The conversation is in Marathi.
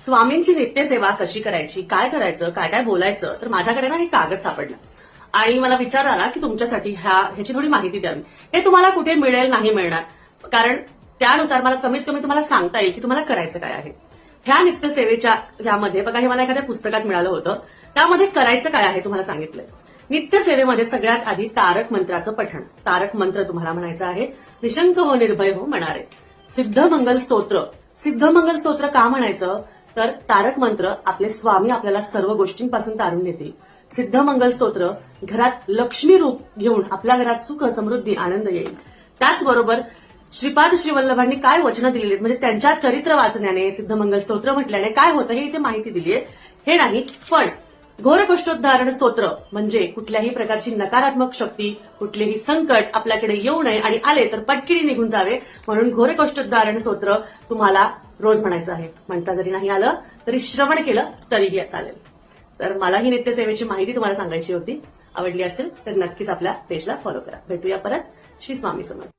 स्वामींची नित्यसेवा कशी करायची, काय करायचं, काय काय बोलायचं, तर माझ्याकडे ना हे कागद सापडलं आणि मला विचार आला की तुमच्यासाठी ह्याची थोडी माहिती द्यावी. हे तुम्हाला कुठे मिळेल नाही मिळणार, कारण त्यानुसार मला कमीत कमी तुम्हाला सांगता येईल की तुम्हाला करायचं काय आहे. ह्या नित्यसेवेच्या ह्यामध्ये बघा, हे मला एखाद्या पुस्तकात मिळालं होतं. त्यामध्ये करायचं काय आहे तुम्हाला सांगितलंय. नित्यसेवेमध्ये सगळ्यात आधी तारक मंत्राचं पठण. तारक मंत्र तुम्हाला म्हणायचं आहे. निशंक हो निर्भय हो म्हणारे. सिद्धमंगल स्तोत्र. सिद्धमंगल स्तोत्र का म्हणायचं, तर तारक मंत्र आपले स्वामी आपल्याला सर्व गोष्टींपासून तारून नेतील. सिद्धमंगल स्तोत्र घरात लक्ष्मी रूप घेऊन आपल्या घरात सुख, समृद्धी, आनंद येईल. त्याचबरोबर श्रीपाद श्रीवल्लभांनी काय वचनं दिलेली आहेत, म्हणजे त्यांच्या चरित्र वाचण्याने सिद्धमंगल स्तोत्र म्हटल्याने काय होतं हे इथे माहिती दिली आहे. हे नाही, पण घोरकष्टोद्धारण स्तोत्र म्हणजे कुठल्याही प्रकारची नकारात्मक शक्ती, कुठलेही संकट आपल्याकडे येऊ नये आणि आले तर पटकिरी निघून जावे, म्हणून घोरकष्टोद्धारण स्तोत्र तुम्हाला रोज म्हणायचं आहे. म्हणता जरी नाही आलं तरी श्रवण केलं तरीही चालेल. तर मला ही नित्यसेवेची माहिती तुम्हाला सांगायची होती. आवडली असेल तर नक्कीच आपल्या पेजला फॉलो करा. भेटूया परत. श्री स्वामी समर्थ.